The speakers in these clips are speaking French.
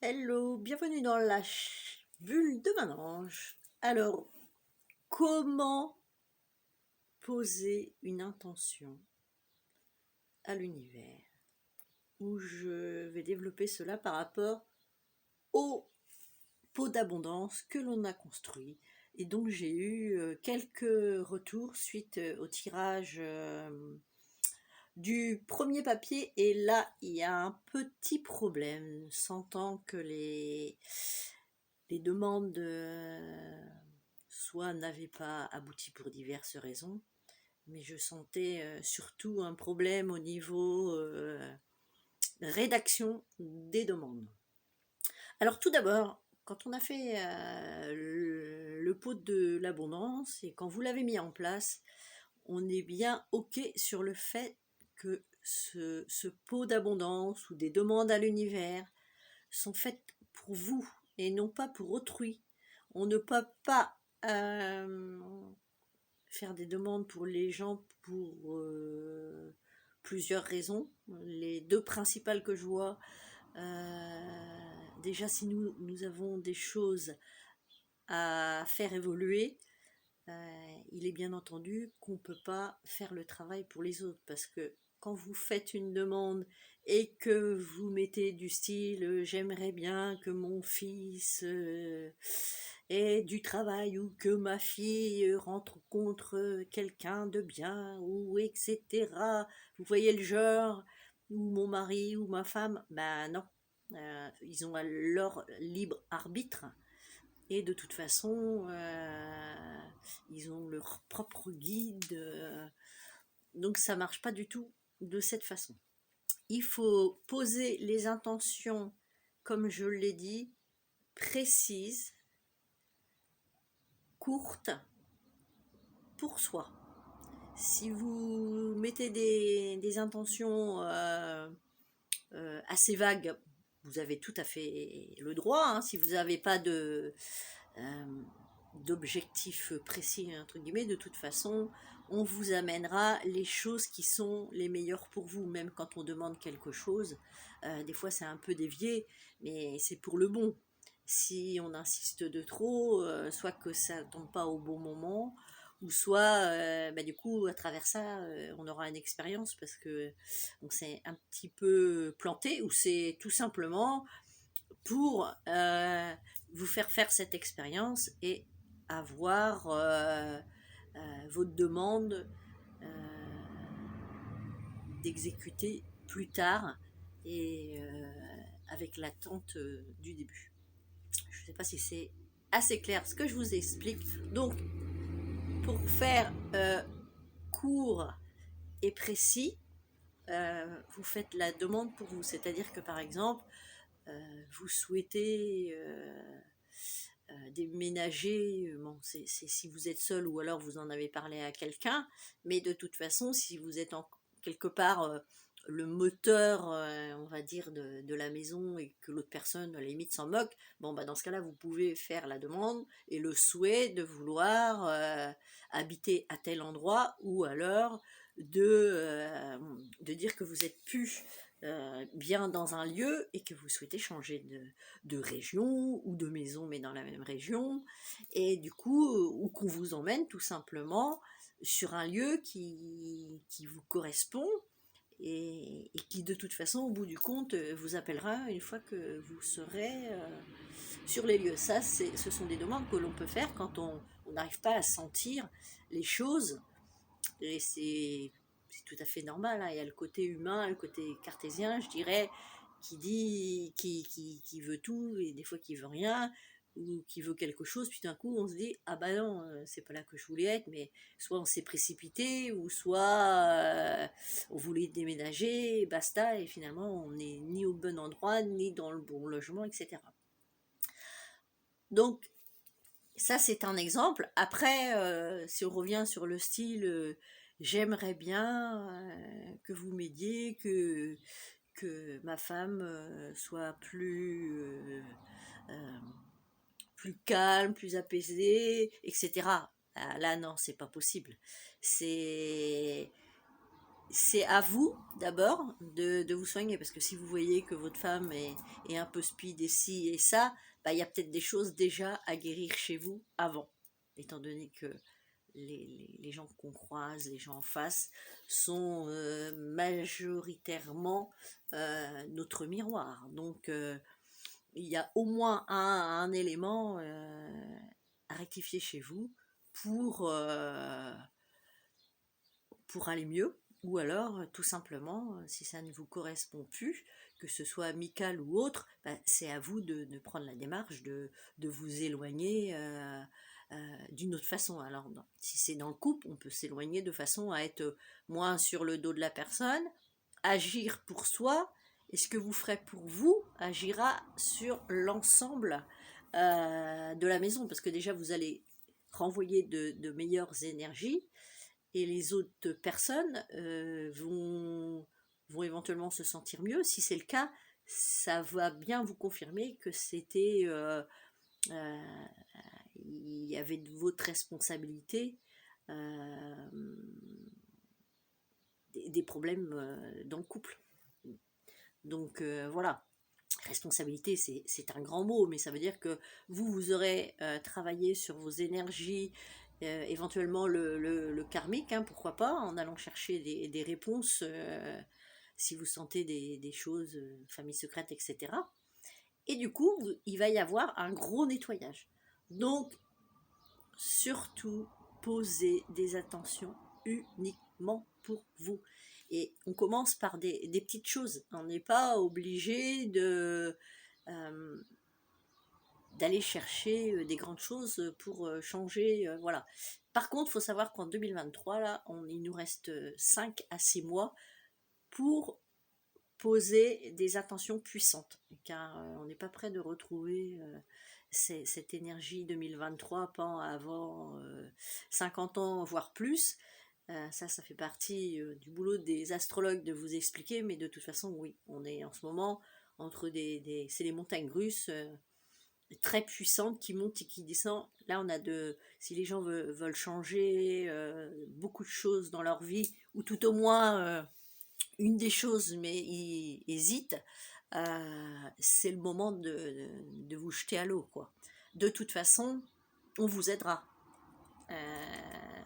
Hello, bienvenue dans la bulle de Manon. Alors, comment poser une intention à l'univers? Où je vais développer cela par rapport au pot d'abondance que l'on a construit. Et donc j'ai eu quelques retours suite au tirage du premier papier. Et là, il y a un petit problème, sentant que les demandes soit n'avaient pas abouti pour diverses raisons, mais je sentais surtout un problème au niveau rédaction des demandes. Alors tout d'abord, quand on a fait le pot de l'abondance et quand vous l'avez mis en place, on est bien OK sur le fait que ce pot d'abondance ou des demandes à l'univers sont faites pour vous et non pas pour autrui. On ne peut pas faire des demandes pour les gens pour plusieurs raisons. Les deux principales que je vois, déjà si nous avons des choses à faire évoluer, il est bien entendu qu'on ne peut pas faire le travail pour les autres, parce que quand vous faites une demande et que vous mettez du style j'aimerais bien que mon fils ait du travail, ou que ma fille rencontre quelqu'un de bien, ou etc. Vous voyez le genre, ou mon mari ou ma femme, ben non. Ils ont leur libre arbitre et de toute façon, ils ont leur propre guide. Donc ça marche pas du tout de cette façon. Il faut poser les intentions, comme je l'ai dit, précises, courtes, pour soi. Si vous mettez des intentions assez vagues, vous avez tout à fait le droit, hein, si vous n'avez pas euh, d'objectifs précis, entre guillemets, de toute façon, on vous amènera les choses qui sont les meilleures pour vous, même quand on demande quelque chose. Des fois, c'est un peu dévié, mais c'est pour le bon. Si on insiste de trop, soit que ça tombe pas au bon moment, ou soit, bah, du coup, à travers ça, on aura une expérience parce que on s'est un petit peu planté, ou c'est tout simplement pour vous faire cette expérience et avoir votre demande d'exécuter plus tard, et avec l'attente du début. Je ne sais pas si c'est assez clair ce que je vous explique. Donc, pour faire court et précis, vous faites la demande pour vous. C'est-à-dire que par exemple, vous souhaitez déménager, bon, c'est si vous êtes seul, ou alors vous en avez parlé à quelqu'un, mais de toute façon, si vous êtes quelque part le moteur, on va dire, de la maison, et que l'autre personne, à la limite, s'en moque, bon, bah, dans ce cas-là, vous pouvez faire la demande et le souhait de vouloir habiter à tel endroit, ou alors de dire que vous êtes plus bien dans un lieu et que vous souhaitez changer de région ou de maison, mais dans la même région, et du coup, ou qu'on vous emmène tout simplement sur un lieu qui vous correspond, et qui de toute façon, au bout du compte, vous appellera une fois que vous serez sur les lieux. Ça, ce sont des demandes que l'on peut faire quand on n'arrive pas à sentir les choses, et c'est tout à fait normal, hein. Il y a le côté humain, le côté cartésien, je dirais, qui dit, qui veut tout, et des fois qui veut rien, ou qui veut quelque chose, puis d'un coup on se dit ah bah non, c'est pas là que je voulais être, mais soit on s'est précipité, ou soit on voulait déménager, basta, et finalement on n'est ni au bon endroit, ni dans le bon logement, etc. Donc ça, c'est un exemple. Après, si on revient sur le style, j'aimerais bien que vous m'aidiez, que ma femme soit euh, plus calme, plus apaisée, etc. Ah, là, non, c'est pas possible. C'est c'est à vous d'abord de vous soigner, parce que si vous voyez que votre femme est un peu speed et ci et ça, bah, il y a peut-être des choses déjà à guérir chez vous avant, étant donné que les gens qu'on croise, les gens en face, sont majoritairement notre miroir. Donc il y a au moins un élément à rectifier chez vous pour, euh, pour aller mieux, ou alors tout simplement, si ça ne vous correspond plus, que ce soit amical ou autre, bah, c'est à vous de prendre la démarche de vous éloigner d'une autre façon. Alors, si c'est dans le couple, on peut s'éloigner de façon à être moins sur le dos de la personne, agir pour soi, et ce que vous ferez pour vous agira sur l'ensemble de la maison, parce que déjà vous allez renvoyer de meilleures énergies, et les autres personnes vont éventuellement se sentir mieux. Si c'est le cas, ça va bien vous confirmer que euh, il y avait de votre responsabilité euh, des problèmes dans le couple. Donc voilà, responsabilité, c'est un grand mot, mais ça veut dire que vous aurez travaillé sur vos énergies, éventuellement le karmique, hein, pourquoi pas, en allant chercher des réponses si vous sentez des choses, famille secrète, etc. Et du coup, il va y avoir un gros nettoyage. Donc, surtout, posez des attentions uniquement pour vous. Et on commence par des petites choses. On n'est pas obligé euh, d'aller chercher des grandes choses pour changer. Voilà. Par contre, il faut savoir qu'en 2023, là, il nous reste 5 à 6 mois pour poser des attentions puissantes, car on n'est pas prêt de retrouver cette énergie 2023 pas avant 50 ans, voire plus. Ça fait partie du boulot des astrologues de vous expliquer, mais de toute façon, oui, on est en ce moment entre c'est les montagnes russes très puissantes qui montent et qui descendent. Là, si les gens veulent changer beaucoup de choses dans leur vie, ou tout au moins une des choses, mais ils hésitent, c'est le moment de vous jeter à l'eau, quoi. De toute façon, on vous aidera. Euh,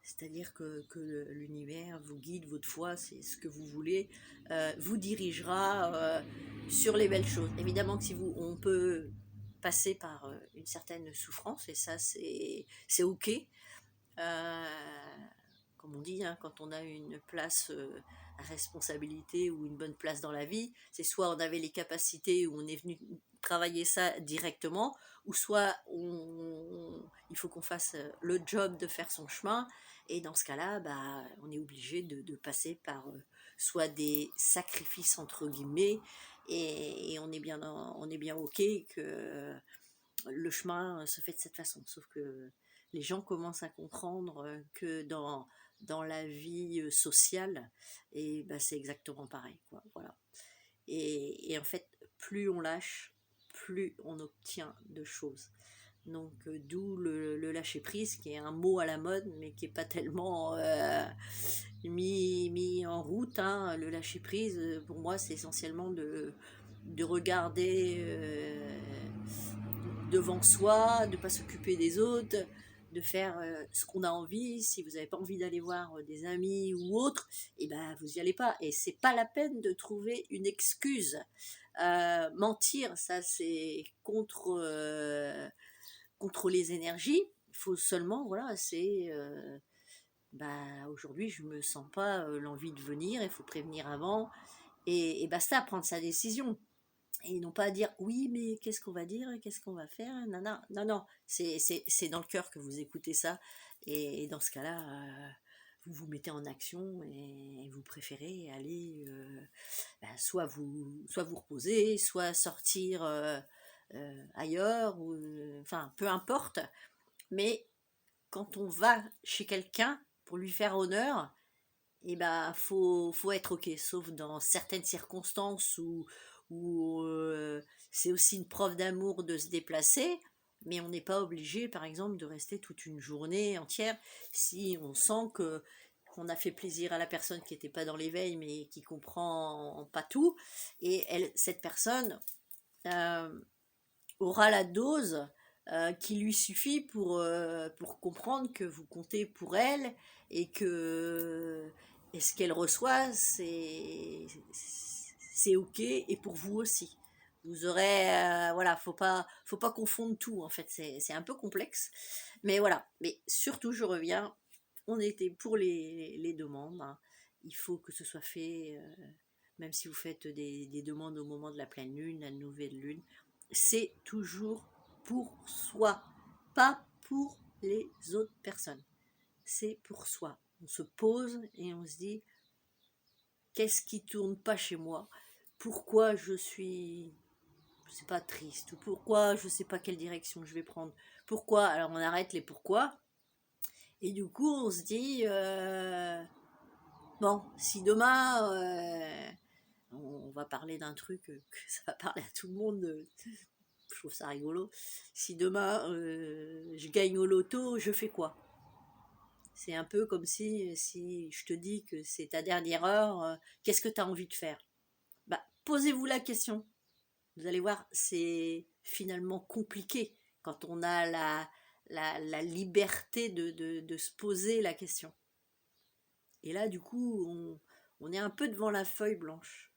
C'est-à-dire que l'univers vous guide, votre foi, c'est ce que vous voulez, vous dirigera sur les belles choses. Évidemment que si on peut passer par une certaine souffrance, et ça c'est ok. Euh, Comme on dit, hein, quand on a une place à responsabilité ou une bonne place dans la vie, c'est soit on avait les capacités où on est venu travailler ça directement, ou soit il faut qu'on fasse le job de faire son chemin, et dans ce cas-là, bah, on est obligé de passer par soit des sacrifices entre guillemets, et on est bien ok que le chemin se fait de cette façon. Sauf que les gens commencent à comprendre que dans la vie sociale, et bah, c'est exactement pareil, quoi. Voilà. Et en fait, plus on lâche, plus on obtient de choses. Donc, d'où le lâcher prise, qui est un mot à la mode, mais qui n'est pas tellement mis en route, hein. Le lâcher prise, pour moi, c'est essentiellement de regarder devant soi, de ne pas s'occuper des autres, de faire ce qu'on a envie. Si vous n'avez pas envie d'aller voir des amis ou autres, et ben vous n'y allez pas. Et c'est pas la peine de trouver une excuse. Mentir, ça c'est contre les énergies. Il faut seulement, voilà, c'est bah, aujourd'hui je me sens pas l'envie de venir, il faut prévenir avant, et basta, prendre sa décision. Et non pas dire oui, mais qu'est-ce qu'on va dire, qu'est-ce qu'on va faire, non, non, non, non, c'est dans le cœur que vous écoutez ça, et dans ce cas-là, vous vous mettez en action, et vous préférez aller bah, soit vous reposer, soit sortir ailleurs, ou, enfin, peu importe, mais quand on va chez quelqu'un pour lui faire honneur, et ben faut être ok, sauf dans certaines circonstances où c'est aussi une preuve d'amour de se déplacer, mais on n'est pas obligé, par exemple, de rester toute une journée entière si on sent que qu'on a fait plaisir à la personne qui n'était pas dans l'éveil, mais qui comprend pas tout. Et cette personne aura la dose qui lui suffit pour comprendre que vous comptez pour elle et que et ce qu'elle reçoit, c'est ok et pour vous aussi. Vous aurez, voilà, faut pas confondre tout en fait, c'est un peu complexe. Mais voilà, mais surtout je reviens, on était pour les demandes, hein. Il faut que ce soit fait, même si vous faites des demandes au moment de la pleine lune, la nouvelle lune, c'est toujours pour soi, pas pour les autres personnes. C'est pour soi. On se pose et on se dit, qu'est-ce qui tourne pas chez moi? Pourquoi je sais pas, triste? Ou pourquoi je sais pas quelle direction je vais prendre? Pourquoi? Alors on arrête les pourquoi. Et du coup, on se dit, bon, si demain, on va parler d'un truc que ça va parler à tout le monde, je trouve ça rigolo. Si demain je gagne au loto, je fais quoi? C'est un peu comme si je te dis que c'est ta dernière heure, qu'est-ce que tu as envie de faire? Bah, posez-vous la question. Vous allez voir, c'est finalement compliqué quand on a la liberté de se poser la question. Et là, du coup, on est un peu devant la feuille blanche.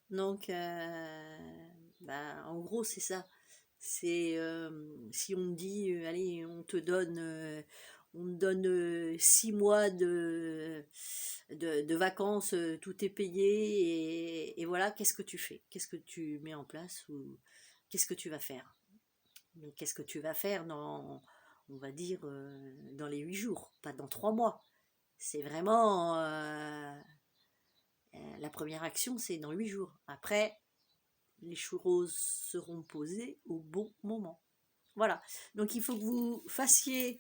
Donc, bah, en gros, c'est ça. C'est si on me dit, allez, on te donne 6 mois de vacances, tout est payé, et voilà, qu'est-ce que tu fais? Qu'est-ce que tu mets en place ou qu'est-ce que tu vas faire? Mais qu'est-ce que tu vas faire dans, on va dire, dans les 8 jours, pas dans 3 mois? C'est vraiment la première action, c'est dans 8 jours. Après, les choses seront posées au bon moment. Voilà. Donc il faut que vous fassiez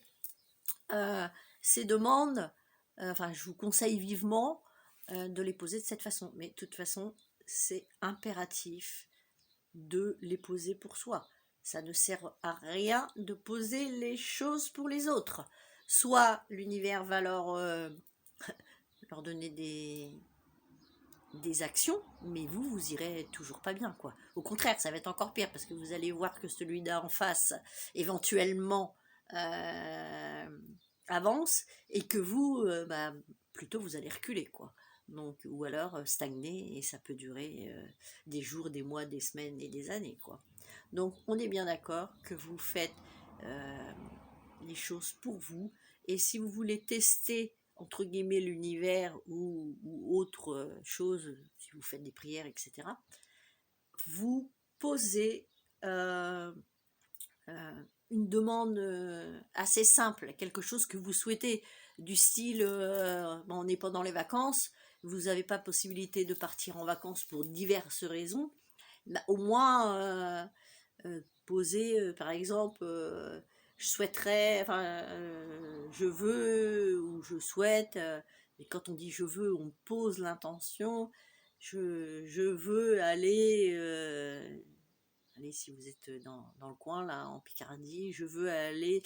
euh, ces demandes. Enfin, je vous conseille vivement de les poser de cette façon. Mais de toute façon, c'est impératif de les poser pour soi. Ça ne sert à rien de poser les choses pour les autres. Soit l'univers va leur donner des actions, mais vous irez toujours pas bien, quoi. Au contraire, ça va être encore pire parce que vous allez voir que celui d'en face, éventuellement, euh, avance et que vous, bah, plutôt vous allez reculer, quoi. Donc, ou alors stagner et ça peut durer des jours, des mois, des semaines et des années, quoi. Donc, on est bien d'accord que vous faites euh, les choses pour vous et si vous voulez tester entre guillemets l'univers ou autre chose, si vous faites des prières, etc., vous posez euh, une demande assez simple, quelque chose que vous souhaitez, du style, bon, on est pendant les vacances, vous n'avez pas possibilité de partir en vacances pour diverses raisons, bah, au moins poser, par exemple, je souhaiterais, enfin, je veux ou je souhaite, et quand on dit je veux, on pose l'intention, je veux aller, allez, si vous êtes dans le coin, là, en Picardie, je veux aller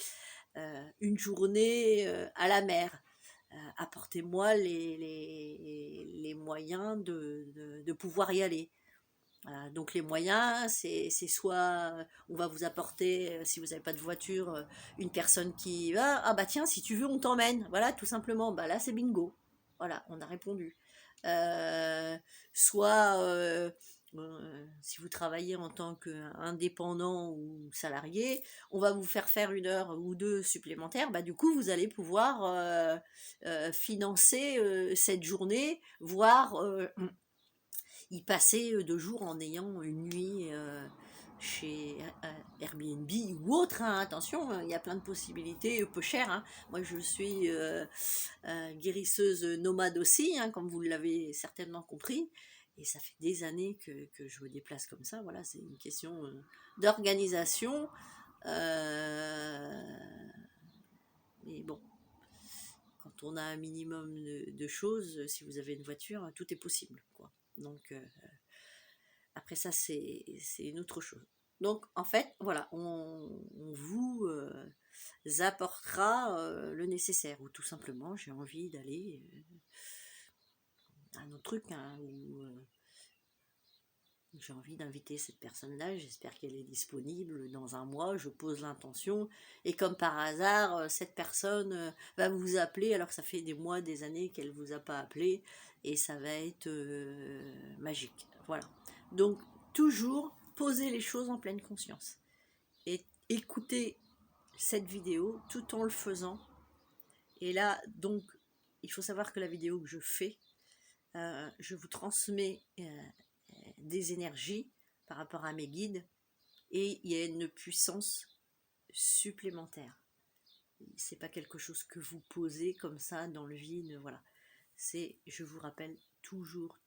une journée à la mer. Apportez-moi les moyens de pouvoir y aller. Donc les moyens, c'est soit on va vous apporter, si vous n'avez pas de voiture, une personne qui va, ah bah tiens, si tu veux, on t'emmène. Voilà, tout simplement. Bah là, c'est bingo. Voilà, on a répondu. Euh, soit si vous travaillez en tant qu'indépendant ou salarié, on va vous faire 1 heure ou 2 supplémentaires. Bah du coup, vous allez pouvoir financer cette journée, voire y passer 2 jours en ayant une nuit chez Airbnb ou autre, hein. Attention, il y a plein de possibilités, peu cher, hein. Moi, je suis guérisseuse nomade aussi, hein, comme vous l'avez certainement compris. Et ça fait des années que je me déplace comme ça. Voilà, c'est une question d'organisation. Mais bon, quand on a un minimum de choses, si vous avez une voiture, tout est possible, quoi. Donc, après ça, c'est une autre chose. Donc en fait, voilà, on vous apportera le nécessaire, ou tout simplement j'ai envie d'aller à un autre truc, hein, ou j'ai envie d'inviter cette personne-là, j'espère qu'elle est disponible dans un mois, je pose l'intention, et comme par hasard, cette personne va vous appeler alors que ça fait des mois, des années qu'elle ne vous a pas appelé, et ça va être magique. Voilà. Donc, toujours poser les choses en pleine conscience, et écouter cette vidéo tout en le faisant. Et là, donc, il faut savoir que la vidéo que je fais, je vous transmets des énergies par rapport à mes guides, et il y a une puissance supplémentaire. C'est pas quelque chose que vous posez comme ça dans le vide, voilà. C'est, je vous rappelle, toujours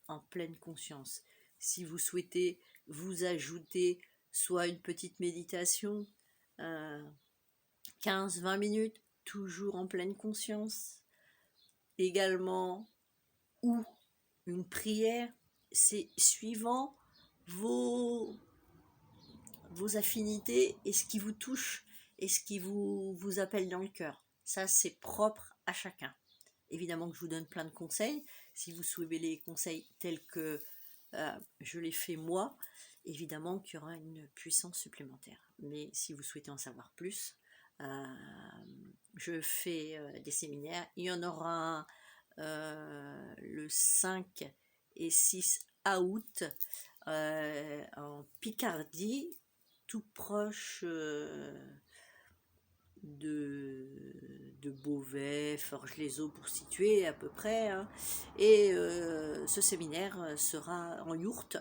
en pleine conscience. Si vous souhaitez vous ajouter soit une petite méditation, 15-20 minutes, toujours en pleine conscience, également, ou une prière, c'est suivant vos, vos affinités et ce qui vous touche et ce qui vous appelle dans le cœur. Ça, c'est propre à chacun. Évidemment que je vous donne plein de conseils. Si vous suivez les conseils tels que je les fais moi, évidemment qu'il y aura une puissance supplémentaire. Mais si vous souhaitez en savoir plus, je fais des séminaires. Il y en aura le 5 et 6 août en Picardie, tout proche de Beauvais, Forges-les-Eaux pour situer à peu près, hein. Et ce séminaire sera en yourte,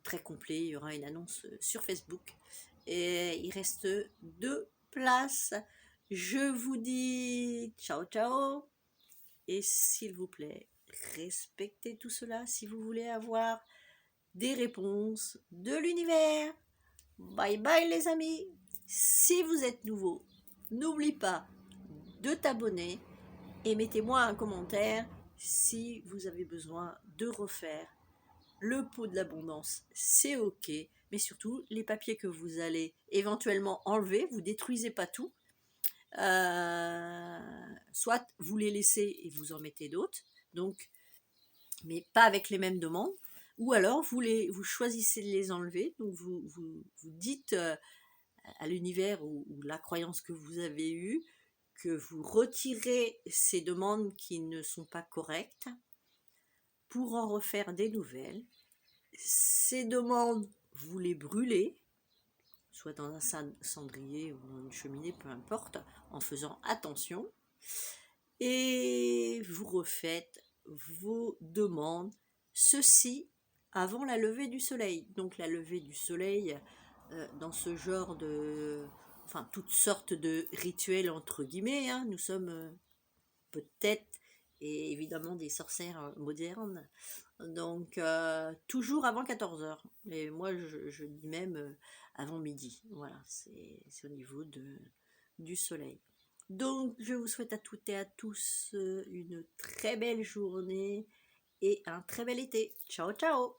très complet. Il y aura une annonce sur Facebook et il reste 2 places. Je vous dis ciao ciao, et s'il vous plaît, respectez tout cela si vous voulez avoir des réponses de l'univers. Bye bye les amis. Si vous êtes nouveau, n'oublie pas de t'abonner et mettez-moi un commentaire si vous avez besoin de refaire le pot de l'abondance, c'est ok, mais surtout les papiers que vous allez éventuellement enlever, vous détruisez pas tout, soit vous les laissez et vous en mettez d'autres, donc, mais pas avec les mêmes demandes, ou alors vous choisissez de les enlever, donc vous dites à l'univers ou la croyance que vous avez eue que vous retirez ces demandes qui ne sont pas correctes pour en refaire des nouvelles. Ces demandes, vous les brûlez, soit dans un cendrier ou dans une cheminée, peu importe, en faisant attention, et vous refaites vos demandes, ceci avant la levée du soleil. Donc la levée du soleil, dans ce genre de... Enfin, toutes sortes de rituels, entre guillemets, hein, nous sommes peut-être, et évidemment des sorcières modernes, donc toujours avant 14h. Et moi je dis même avant midi. Voilà, c'est au niveau du soleil. Donc je vous souhaite à toutes et à tous une très belle journée et un très bel été. Ciao ciao.